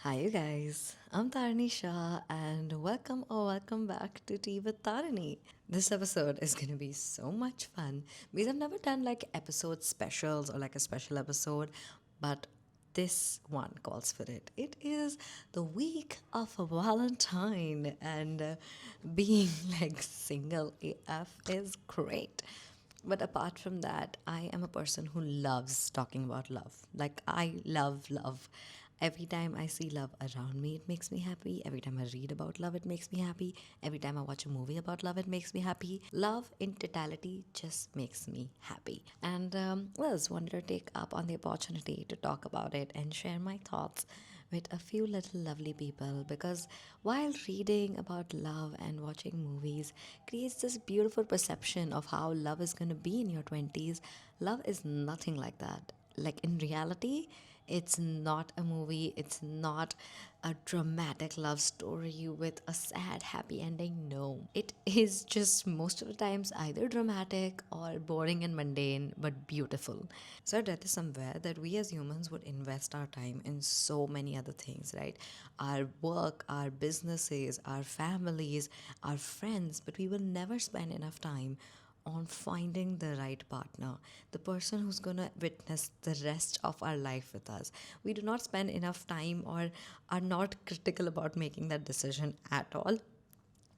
Hi, you guys. I'm Tarinishah, and welcome back to Tea with Tarini. This episode is going to be so much fun because I've never done like episode specials or like a special episode, but this one calls for it. It is the week of a Valentine, and being like single AF is great. But apart from that, I am a person who loves talking about love. Like, I love love. Every time I see love around me, it makes me happy. Every time I read about love, it makes me happy. Every time I watch a movie about love, it makes me happy. Love in totality just makes me happy. And well, I just wanted to take up on the opportunity to talk about it and share my thoughts with a few little lovely people because while reading about love and watching movies creates this beautiful perception of how love is going to be in your 20s, love is nothing like that. Like in reality, it's not a movie, it's not a dramatic love story with a sad, happy ending. No. It is just most of the times either dramatic or boring and mundane, but beautiful. So I read this somewhere that we as humans would invest our time in so many other things, right? Our work, our businesses, our families, our friends, but we will never spend enough time on finding the right partner, the person who's going to witness the rest of our life with us. We do not spend enough time or are not critical about making that decision at all.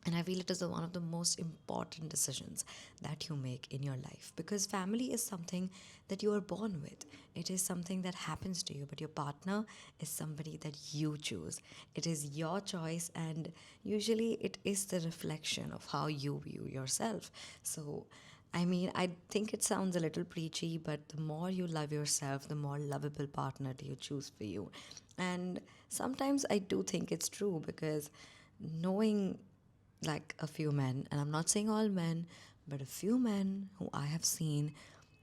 And I feel it is one of the most important decisions that you make in your life because family is something that you are born with. It is something that happens to you, but your partner is somebody that you choose. It is your choice, and usually it is the reflection of how you view yourself. So, I mean, I think it sounds a little preachy, but the more you love yourself, the more lovable partner do you choose for you. And sometimes I do think it's true because knowing like a few men, and I'm not saying all men, but a few men who I have seen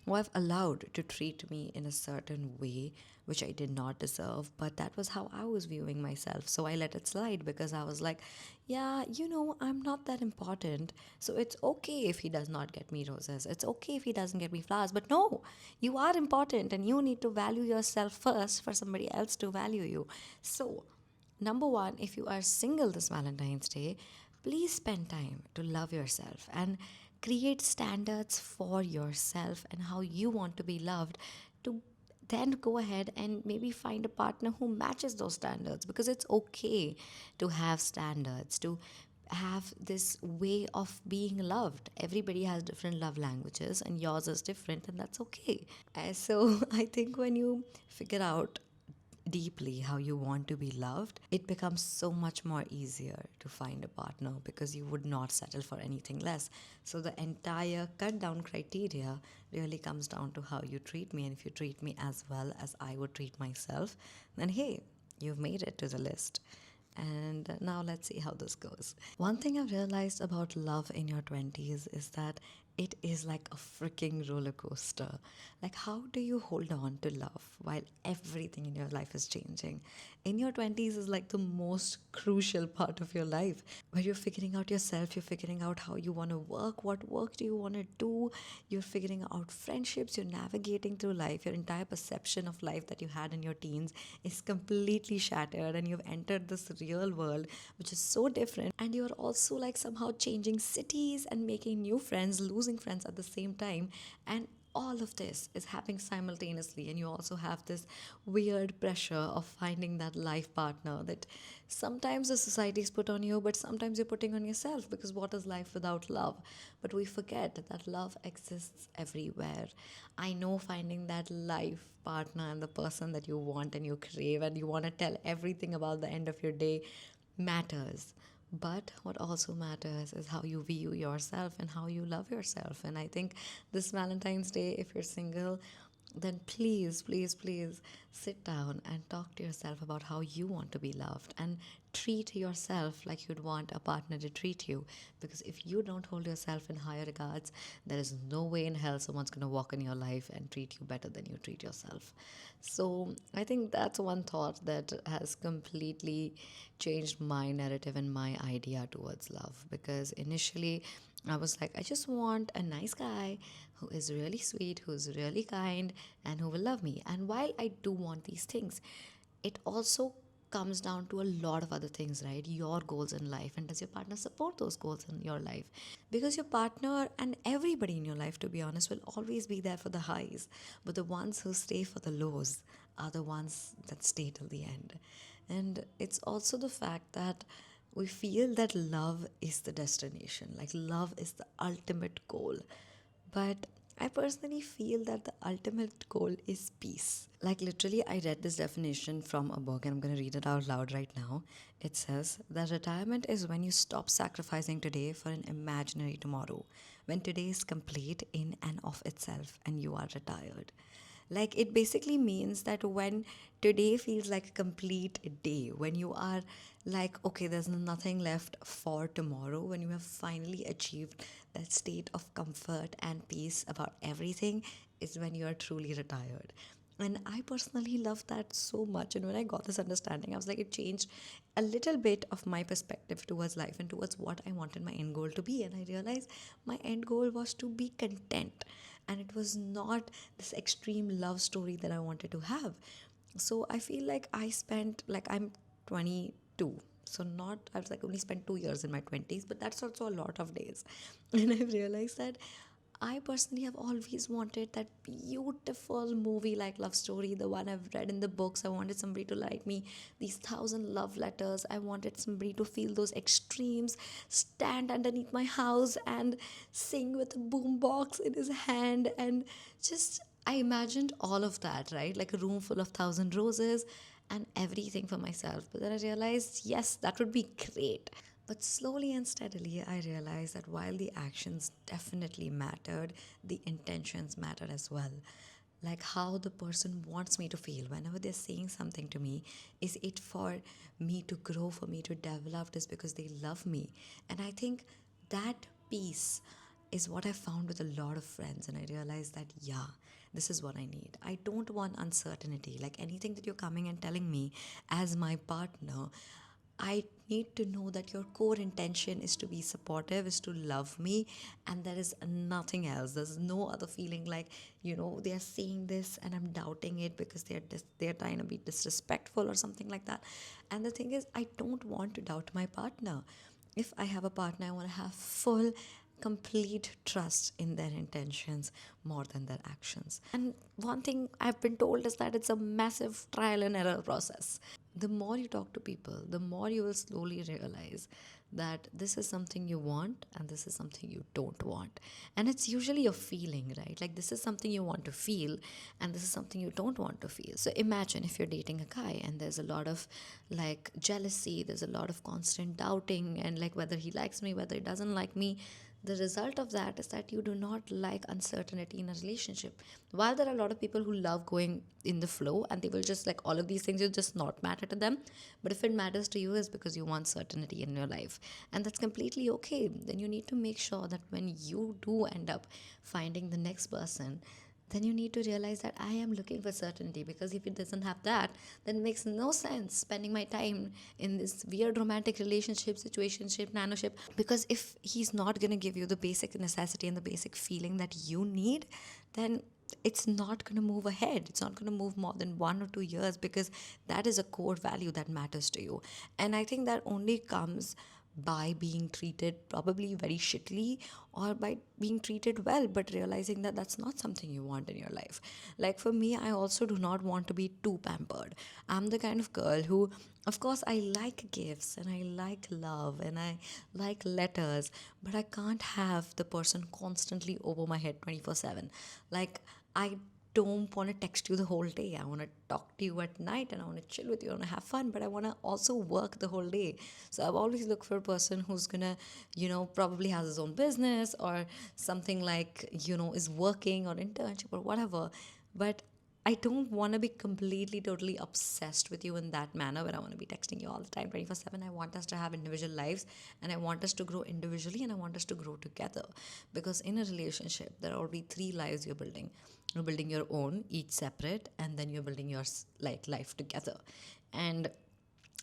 who I've allowed to treat me in a certain way which I did not deserve, but that was how I was viewing myself. So I let it slide because I was like, yeah, I'm not that important. So it's okay if he does not get me roses. It's okay if he doesn't get me flowers. But no, you are important and you need to value yourself first for somebody else to value you. So, number one, if you are single this Valentine's Day, please spend time to love yourself and create standards for yourself and how you want to be loved to then go ahead and maybe find a partner who matches those standards because it's okay to have standards, to have this way of being loved. Everybody has different love languages, and yours is different, and that's okay. So, I think when you figure out deeply how you want to be loved, it becomes so much more easier to find a partner because you would not settle for anything less. So the entire cut down criteria really comes down to how you treat me. And if you treat me as well as I would treat myself, then hey, you've made it to the list. And now let's see how this goes. One thing I've realized about love in your 20s is that it is like a freaking roller coaster. Like, how do you hold on to love while everything in your life is changing? In your 20s is like the most crucial part of your life where you're figuring out yourself, you're figuring out how you want to work, what work do you want to do, you're figuring out friendships, you're navigating through life. Your entire perception of life that you had in your teens is completely shattered, and you've entered this real world which is so different. And you're also like somehow changing cities and making new friends, losing friends at the same time. And all of this is happening simultaneously, and you also have this weird pressure of finding that life partner that sometimes the society's put on you, but sometimes you're putting on yourself, because what is life without love? But we forget that love exists everywhere. I know finding that life partner and the person that you want and you crave and you want to tell everything about the end of your day matters. But what also matters is how you view yourself and how you love yourself. And I think this Valentine's Day, if you're single, then please, please, please sit down and talk to yourself about how you want to be loved and treat yourself like you'd want a partner to treat you. Because if you don't hold yourself in higher regards, there is no way in hell someone's going to walk in your life and treat you better than you treat yourself. So I think that's one thought that has completely changed my narrative and my idea towards love. Because initially, I was like, I just want a nice guy who is really sweet, who's really kind, and who will love me. And while I do want these things, it also comes down to a lot of other things, right? Your goals in life, and does your partner support those goals in your life? Because your partner and everybody in your life, to be honest, will always be there for the highs, but the ones who stay for the lows are the ones that stay till the end. And it's also the fact that we feel that love is the destination, like love is the ultimate goal. But I personally feel that the ultimate goal is peace. Like, literally, I read this definition from a book and I'm going to read it out loud right now. It says that retirement is when you stop sacrificing today for an imaginary tomorrow, when today is complete in and of itself and you are retired. Like, it basically means that when today feels like a complete day, when you are like, okay, there's nothing left for tomorrow, when you have finally achieved that state of comfort and peace about everything, is when you are truly retired. And I personally love that so much. And when I got this understanding, I was like, it changed a little bit of my perspective towards life and towards what I wanted my end goal to be. And I realized my end goal was to be content. And it was not this extreme love story that I wanted to have. So I feel like I spent, like, I'm 22. So not, I was like only spent 2 years in my 20s, but that's also a lot of days. And I've realized that I personally have always wanted that beautiful movie like love story, the one I've read in the books. I wanted somebody to write me these thousand love letters. I wanted somebody to feel those extremes, stand underneath my house and sing with a boombox in his hand. And just, I imagined all of that, right? Like a room full of thousand roses and everything for myself. But then I realized, yes, that would be great. But slowly and steadily, I realized that while the actions definitely mattered, the intentions mattered as well. Like how the person wants me to feel whenever they're saying something to me. Is it for me to grow, for me to develop? Just because they love me? And I think that peace is what I found with a lot of friends. And I realized that, yeah, this is what I need. I don't want uncertainty. Like anything that you're coming and telling me as my partner, I need to know that your core intention is to be supportive, is to love me, and there is nothing else. There's no other feeling like, they are saying this and I'm doubting it because they're trying to be disrespectful or something like that. And the thing is, I don't want to doubt my partner. If I have a partner, I want to have full, complete trust in their intentions more than their actions. And one thing I've been told is that it's a massive trial and error process. The more you talk to people, the more you will slowly realize that this is something you want and this is something you don't want. And it's usually a feeling, right? Like this is something you want to feel and this is something you don't want to feel. So imagine if you're dating a guy and there's a lot of like jealousy, there's a lot of constant doubting, and like whether he likes me, whether he doesn't like me. The result of that is that you do not like uncertainty in a relationship. While there are a lot of people who love going in the flow and they will just like all of these things will just not matter to them, but if it matters to you is because you want certainty in your life, and that's completely okay. Then you need to make sure that when you do end up finding the next person, then you need to realize that I am looking for certainty, because if it doesn't have that, then it makes no sense spending my time in this weird romantic relationship, situationship, nanoship. Because if he's not going to give you the basic necessity and the basic feeling that you need, then it's not going to move ahead. It's not going to move more than 1 or 2 years, because that is a core value that matters to you. And I think that only comes by being treated probably very shittily or by being treated well, but realizing that that's not something you want in your life. Like for me, I also do not want to be too pampered. I'm the kind of girl who, of course, I like gifts and I like love and I like letters, but I can't have the person constantly over my head 24/7. Like, I don't want to text you the whole day. I want to talk to you at night and I want to chill with you. I want to have fun, but I want to also work the whole day. So I've always looked for a person who's gonna, probably has his own business or something like, is working or internship or whatever. But I don't want to be completely, totally obsessed with you in that manner where I want to be texting you all the time 24/7. I want us to have individual lives and I want us to grow individually and I want us to grow together. Because in a relationship, there are already three lives you're building. You're building your own, each separate, and then you're building your like life together. And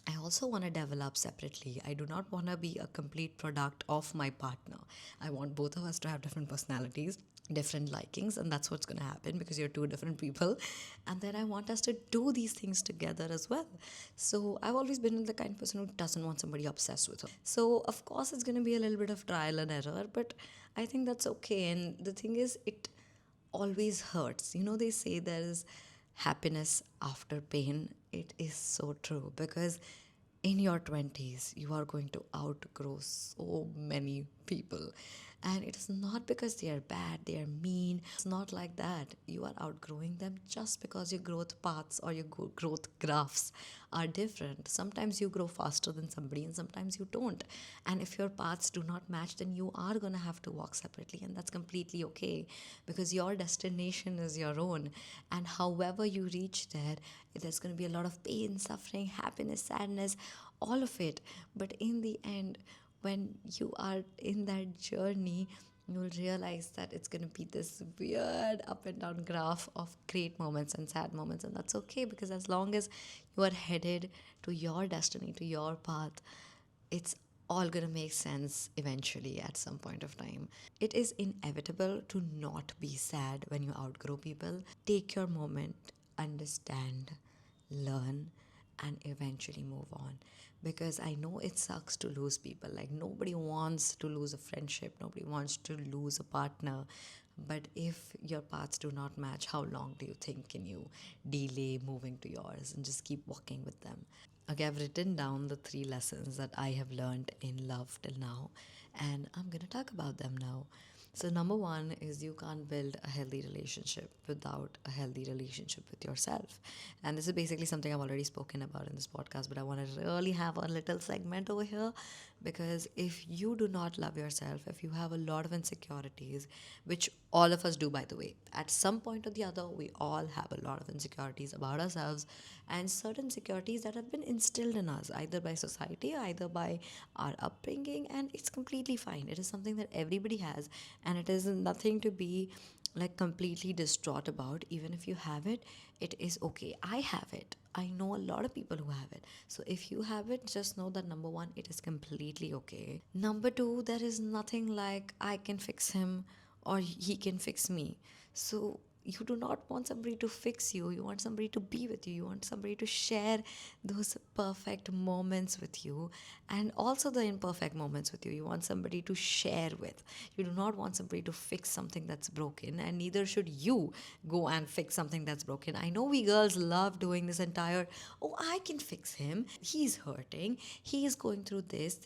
I also want to develop separately. I do not want to be a complete product of my partner. I want both of us to have different personalities. different likings, and that's what's going to happen because you're two different people. And then I want us to do these things together as well. So I've always been the kind of person who doesn't want somebody obsessed with her. So of course it's going to be a little bit of trial and error, but I think that's okay. And the thing is, it always hurts. They say there is happiness after pain. It is so true because in your 20s, you are going to outgrow so many people. And it is not because they are bad, they are mean. It's not like that. You are outgrowing them just because your growth paths or your growth graphs are different. Sometimes you grow faster than somebody and sometimes you don't. And if your paths do not match, then you are going to have to walk separately. And that's completely okay because your destination is your own. And however you reach there, there's going to be a lot of pain, suffering, happiness, sadness, all of it. But in the end, when you are in that journey, you'll realize that it's going to be this weird up and down graph of great moments and sad moments. And that's okay because as long as you are headed to your destiny, to your path, it's all going to make sense eventually at some point of time. It is inevitable to not be sad when you outgrow people. Take your moment, understand, learn, and eventually move on. Because I know it sucks to lose people. Like, nobody wants to lose a friendship, nobody wants to lose a partner. But if your paths do not match, how long do you think can you delay moving to yours and just keep walking with them? Okay, I've written down the 3 lessons that I have learned in love till now, and I'm gonna talk about them now. So, number one is you can't build a healthy relationship without a healthy relationship with yourself. And this is basically something I've already spoken about in this podcast, but I want to really have a little segment over here because if you do not love yourself, if you have a lot of insecurities, which all of us do, by the way, at some point or the other, we all have a lot of insecurities about ourselves and certain insecurities that have been instilled in us either by society, either by our upbringing, and it's completely fine. It is something that everybody has, and it is nothing to be like completely distraught about. Even if you have it, it is okay. I have it. I know a lot of people who have it. So if you have it, just know that number one, it is completely okay. Number two, there is nothing like I can fix him or he can fix me. So you do not want somebody to fix you. You want somebody to be with you. You want somebody to share those perfect moments with you and also the imperfect moments with you. You want somebody to share with. You do not want somebody to fix something that's broken, and neither should you go and fix something that's broken. I know we girls love doing this entire, oh, I can fix him. He's hurting. He is going through this,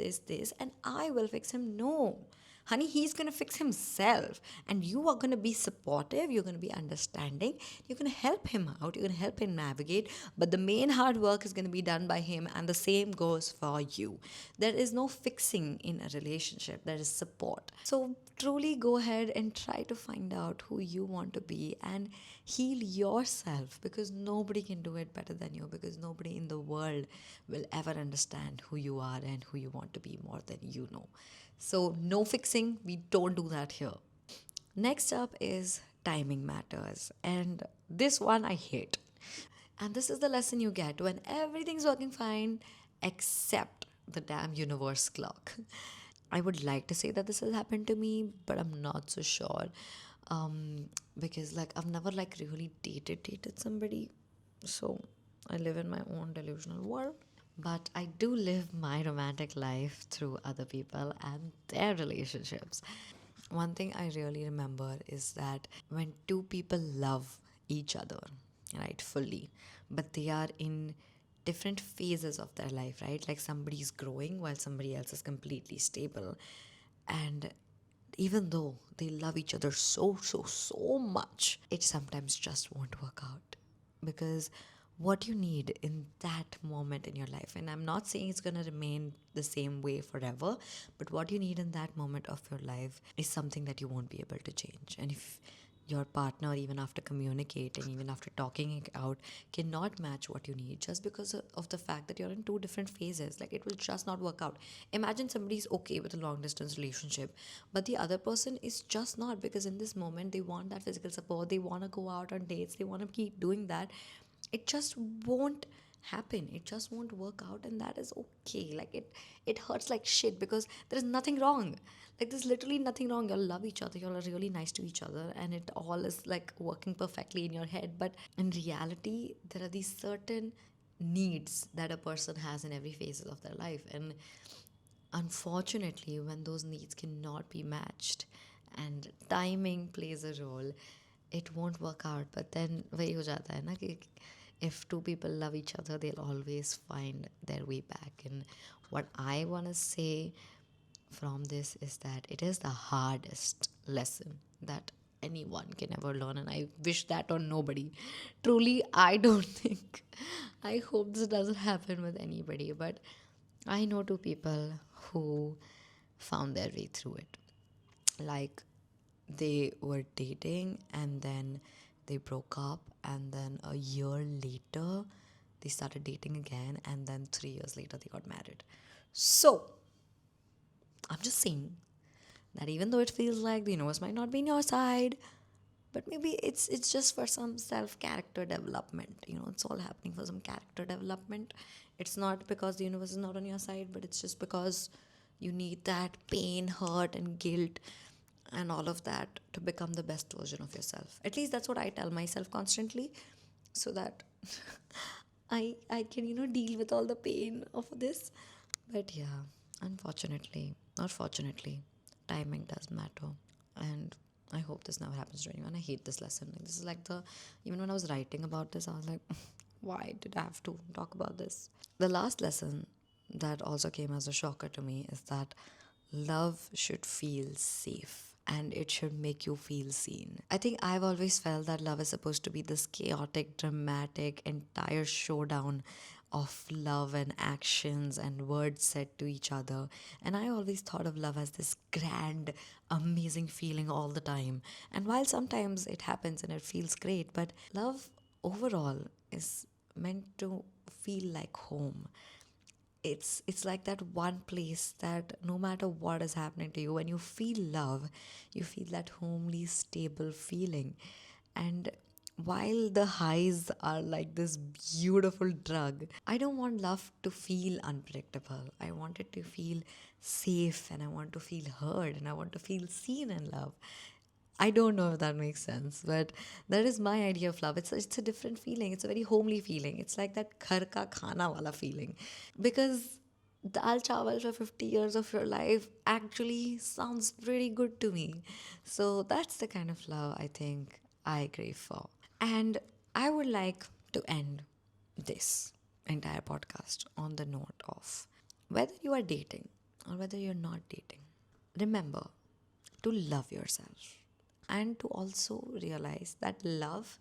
and I will fix him. No. Honey, he's going to fix himself. And you are going to be supportive. You're going to be understanding. You're going to help him out. You're going to help him navigate. But the main hard work is going to be done by him. And the same goes for you. There is no fixing in a relationship, there is support. So truly go ahead and try to find out who you want to be and heal yourself because nobody can do it better than you because nobody in the world will ever understand who you are and who you want to be more than you know. So, no fixing, we don't do that here. Next up is timing matters, and this one I hate. And this is the lesson you get when everything's working fine except the damn universe clock. I would like to say that this has happened to me, but I'm not so sure. Because like I've never like really dated somebody. So I live in my own delusional world. But I do live my romantic life through other people and their relationships. One thing I really remember is that when two people love each other, right, fully, but they are in different phases of their life, right? Like somebody's growing while somebody else is completely stable. And even though they love each other so much, it sometimes just won't work out because what you need in that moment in your life, and I'm not saying it's going to remain the same way forever, but what you need in that moment of your life is something that you won't be able to change. And if your partner, even after communicating, even after talking it out, cannot match what you need just because of the fact that you're in two different phases, like it will just not work out. Imagine somebody's okay with a long distance relationship, but the other person is just not, because in this moment they want that physical support, they want to go out on dates, they want to keep doing that. It just won't happen. It just won't work out, and that is okay. Like it hurts like shit because there is nothing wrong. Like there's literally nothing wrong. Y'all love each other, y'all are really nice to each other, and it all is like working perfectly in your head. But in reality, there are these certain needs that a person has in every phase of their life, and unfortunately, when those needs cannot be matched and timing plays a role, it won't work out. But then वही हो जाता है ना कि if two people love each other, they'll always find their way back. And what I want to say from this is that it is the hardest lesson that anyone can ever learn, and I wish that on nobody. Truly, I don't think, I hope this doesn't happen with anybody, but I know two people who found their way through it. Like, they were dating and then they broke up, and then a year later they started dating again, and then 3 years later they got married. So I'm just saying that even though it feels like the universe might not be on your side, but maybe it's just for some self character development. It's all happening for some character development. It's not because the universe is not on your side, but it's just because you need that pain, hurt, and guilt and all of that to become the best version of yourself. At least that's what I tell myself constantly, so that I can deal with all the pain of this. But yeah, unfortunately, not fortunately, timing does matter. And I hope this never happens to anyone. I hate this lesson. Like, this is like even when I was writing about this, I was like, why did I have to talk about this? The last lesson that also came as a shocker to me is that love should feel safe and it should make you feel seen. I think I've always felt that love is supposed to be this chaotic, dramatic, entire showdown of love and actions and words said to each other. And I always thought of love as this grand, amazing feeling all the time. And while sometimes it happens and it feels great, but love overall is meant to feel like home. It's like that one place that no matter what is happening to you, when you feel love, you feel that homely, stable feeling. And while the highs are like this beautiful drug, I don't want love to feel unpredictable. I want it to feel safe, and I want to feel heard, and I want to feel seen and loved. I don't know if that makes sense, but that is my idea of love. It's a different feeling. It's a very homely feeling. It's like that ghar ka khana wala feeling. Because dal chawal for 50 years of your life actually sounds pretty good to me. So that's the kind of love I think I crave for. And I would like to end this entire podcast on the note of whether you are dating or whether you're not dating, remember to love yourself and to also realize that love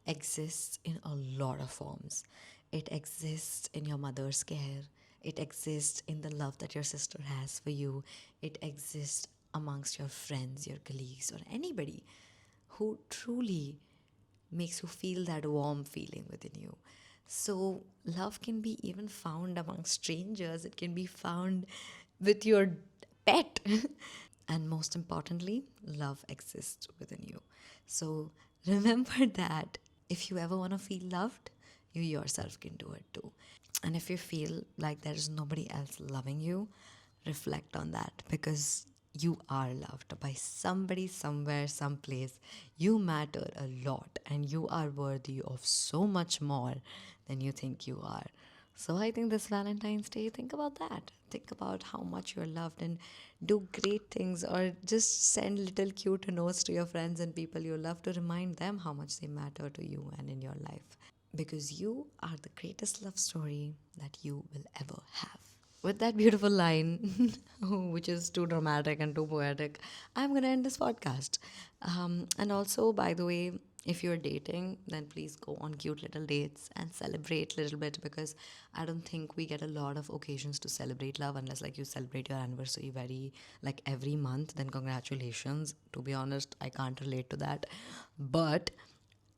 exists in a lot of forms. It exists in your mother's care, it exists in the love that your sister has for you, it exists amongst your friends, your colleagues, or anybody who truly makes you feel that warm feeling within you. So, love can be even found among strangers, it can be found with your pet. And most importantly, love exists within you. So, remember that if you ever want to feel loved, you yourself can do it too. And if you feel like there is nobody else loving you, reflect on that, because you are loved by somebody, somewhere, someplace. You matter a lot and you are worthy of so much more than you think you are. So I think this Valentine's Day, think about that. Think about how much you're loved and do great things, or just send little cute notes to your friends and people you love to remind them how much they matter to you and in your life. Because you are the greatest love story that you will ever have. With that beautiful line, which is too dramatic and too poetic, I'm going to end this podcast. And also, by the way, if you're dating, then please go on cute little dates and celebrate a little bit, because I don't think we get a lot of occasions to celebrate love unless like you celebrate your anniversary very like every month. Then congratulations. To be honest, I can't relate to that. But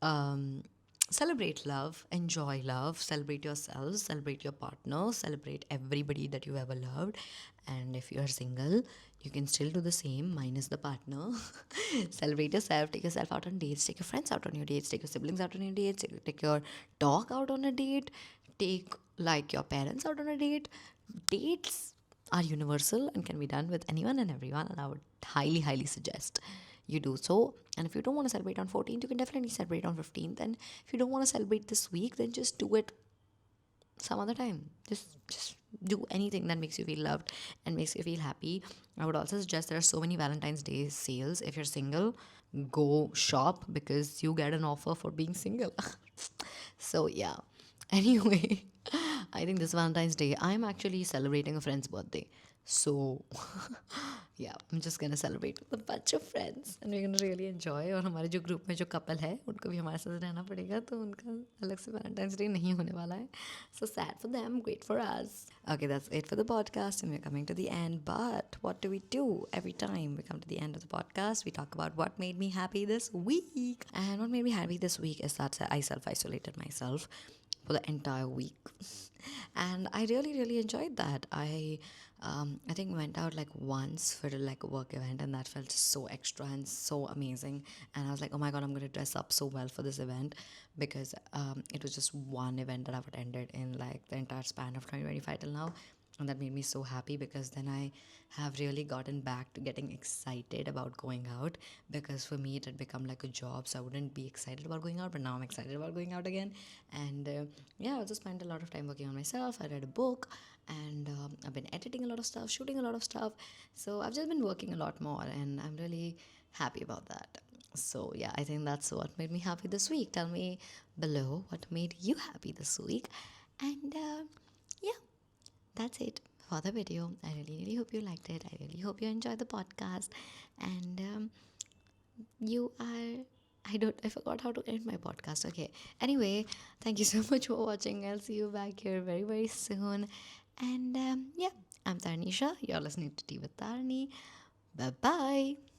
um, celebrate love, enjoy love, celebrate yourselves, celebrate your partner, celebrate everybody that you ever loved. And if you're single, you can still do the same, minus the partner. Celebrate yourself, take yourself out on dates, take your friends out on your dates, take your siblings out on your dates, take your dog out on a date, take like your parents out on a date. Dates are universal and can be done with anyone and everyone, and I would highly, highly suggest you do so. And if you don't want to celebrate on 14th, you can definitely celebrate on 15th. And if you don't want to celebrate this week, then just do it some other time. Just do anything that makes you feel loved and makes you feel happy. I would also suggest there are so many Valentine's Day sales. If you're single, go shop because you get an offer for being single. So yeah. Anyway, I think this Valentine's Day I'm actually celebrating a friend's birthday. So yeah, I'm just gonna celebrate with a bunch of friends and we're gonna really enjoy. और हमारे जो group में जो couple है उनको भी हमारे साथ रहना पड़ेगा तो उनका अलग से वैलेंटाइंस डे नहीं होने वाला है. So sad for them, great for us. Okay, that's it for the podcast and we're coming to the end. But what do we do every time we come to the end of the podcast? We talk about what made me happy this week. And what made me happy this week is that I self-isolated myself for the entire week. And I really, really enjoyed that. I think went out like once for like a work event and that felt so extra and so amazing. And I was like, oh my god, I'm going to dress up so well for this event because it was just one event that I've attended in like the entire span of 2025 till now. And that made me so happy because then I have really gotten back to getting excited about going out, because for me it had become like a job, so I wouldn't be excited about going out, but now I'm excited about going out again. And yeah, I also spent a lot of time working on myself. I read a book, and I've been editing a lot of stuff, shooting a lot of stuff, so I've just been working a lot more and I'm really happy about that. So yeah, I think that's what made me happy this week. Tell me below what made you happy this week. And yeah, that's it for the video. I really, really hope you liked it. I really hope you enjoyed the podcast. And you are. I forgot how to end my podcast. Okay. Anyway, thank you so much for watching. I'll see you back here very, very soon. And yeah, I'm Tarinishah. You're listening to Tea with Tarini. Bye bye.